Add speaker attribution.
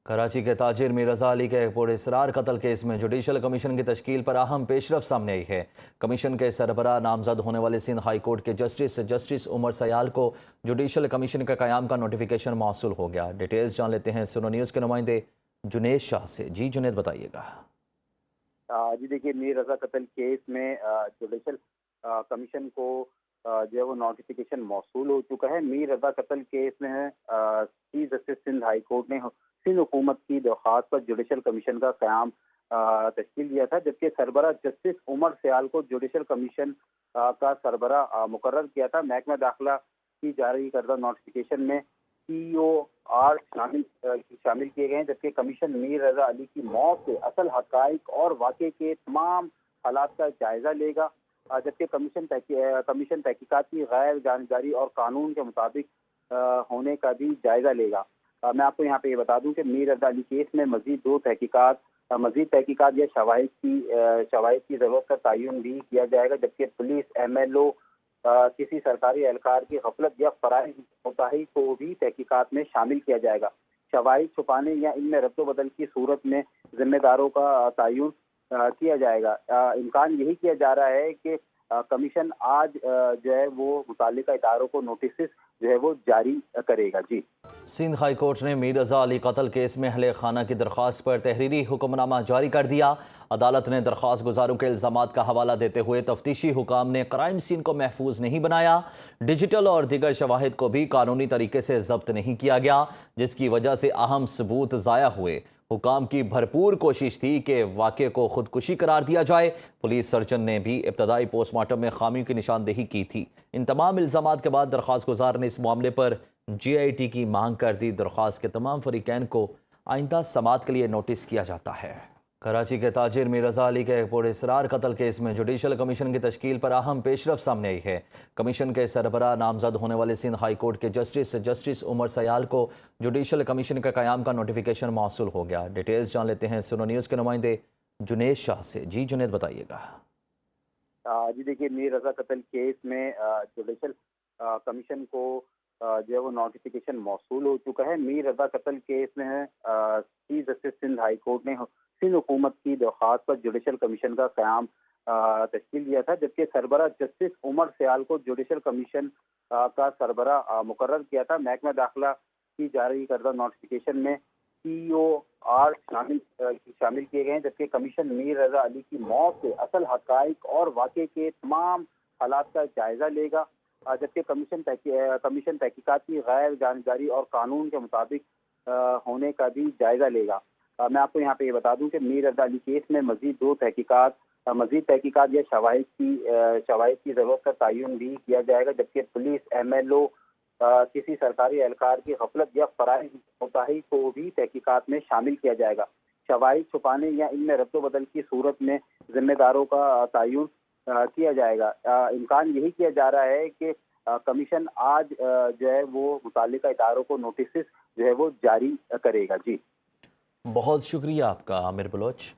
Speaker 1: कराची के ताजिर मीर रजा अली के पुरअसरार कत्ल केस में जुडिशल कमीशन की तश्कील पर अहम पेशरफ सामने आई है। कमीशन के सरबराह नामजद होने वाले सिंध हाई कोर्ट के जस्टिस उमर सयाल को जुडिशल कमीशन के क़याम का नोटिफिकेशन मौसूल हो गया। डिटेल्स जान लेते हैं सुनो न्यूज़ के नुमाइंदे जुनेद शाह से। जी जुनेद, बताइएगा।
Speaker 2: जी देखिए, मीर रजा कत्ल केस में जुडिशल कमीशन को जो है वो नोटिफिकेशन मौसूल हो चुका है। मीर रजा कत्ल केस में है chief justice Sindh high court ने सिंध हुकूमत की दरख्वास्त पर जुडिशल कमीशन का क़याम तश्कील दिया था, जबकि सरबरा जस्टिस उमर सयाल को जुडिशल कमीशन का सरबरा मुकर्रर किया था। महकमा दाखिला की जारी करदा नोटिफिकेशन में सीईओ आर शामिल किए गए हैं, जबकि कमीशन मीर रजा अली की मौत से असल हकाइक और वाक़े के तमाम हालात का जायजा लेगा, जबकि कमीशन तहकीकात की गैर जानकारी और कानून के मुताबिक होने का भी जायजा लेगा। मैं आपको यहाँ पे ये बता दूं कि मीर रजा अली केस में मजीद तहकीकात या शवाहिद की जरूरत का तयन भी किया जाएगा, जबकि पुलिस MLO किसी सरकारी एहलकार की गफलत या फराइज कोताही को भी तहकीकात में शामिल किया जाएगा। शवाहिद छुपाने या इनमें रद्द-बदल की सूरत में जिम्मेदारों का तयन किया जाएगा। इम्कान यही किया जा रहा है कि कमीशन आज जो है वो मुताल्लिका इदारों को नोटिस जो है वो जारी करेगा। जी,
Speaker 1: सिंध हाई कोर्ट ने मीर रजा अली कत्ल केस में अहले खाना की दरख्वास्त पर तहरीरी हुक्मनामा जारी कर दिया। अदालत ने दरख्वास्त गुजारों के इल्ज़ामात का हवाला देते हुए तफ्तीशी हुकाम ने क्राइम सीन को महफूज नहीं बनाया, डिजिटल और दीगर शवाहिद को भी कानूनी तरीके से जब्त नहीं किया गया, जिसकी वजह से अहम सबूत ज़ाया हुए। हुकाम की भरपूर कोशिश थी कि वाक़े को खुदकुशी करार दिया जाए। पुलिस सर्जन ने भी इब्तदाई पोस्टमार्टम में खामियों की निशानदेही की थी। इन तमाम इल्ज़ामात के बाद दरख्वास्त गुजार ने इस मामले पर GIT की मांग कर दी। दरख्वास्त के तमाम फरीकैन को आइंदा समाअत के लिए नोटिस किया जाता है। कराची के ताजिर मीर रजा अली के पुरअसरार कत्ल केस में जुडिशल कमीशन की तश्कील पर अहम पेशरफ सामने आई है। कमीशन के सरबराह नामजद होने वाले सिंध हाई कोर्ट के जस्टिस उमर सयाल को जुडिशल कमीशन के क़याम का नोटिफिकेशन मौसूल हो गया। डिटेल्स जान लेते हैं सुनो न्यूज़ के नुमाइंदे जुनेद शाह से। जी जुनेद, बताइएगा।
Speaker 2: जी देखिए, मीर रजा कत्ल केस में जुडिशल कमीशन को जो है वो नोटिफिकेशन मौसूल हो चुका है। मीर रजा कत्ल केस में है chief justice Sindh high court ने सिंध हुकूमत की दरख्वास्त पर जुडिशल कमीशन का क़याम तश्कील दिया था, जबकि सरबरा जस्टिस उमर सयाल को जुडिशल कमीशन का सरबरा मुकर्रर किया था। महकमा दाखिला की जारी करदा नोटिफिकेशन में सीईओ आर शामिल किए गए हैं, जबकि कमीशन मीर रजा अली की मौत से असल हकाइक और वाक़े के तमाम हालात का जायजा लेगा, जबकि कमीशन तहकीकात की गैर जानकारी और कानून के मुताबिक होने का भी जायजा लेगा। मैं आपको यहाँ पे ये बता दूं कि मीर रजा अली केस में मजीद तहकीकात या शवाहिद की जरूरत का तयन भी किया जाएगा, जबकि पुलिस MLO किसी सरकारी एहलकार की गफलत या फराइज कोताही को भी तहकीकात में शामिल किया जाएगा। शवाहिद छुपाने या इनमें रद्द-बदल की सूरत में जिम्मेदारों का तयन किया जाएगा। इम्कान यही किया जा रहा है कि कमीशन आज जो है वो मुताल्लिका इदारों को नोटिस जो है वो जारी करेगा। जी,
Speaker 1: बहुत शुक्रिया आपका आमिर बलोच।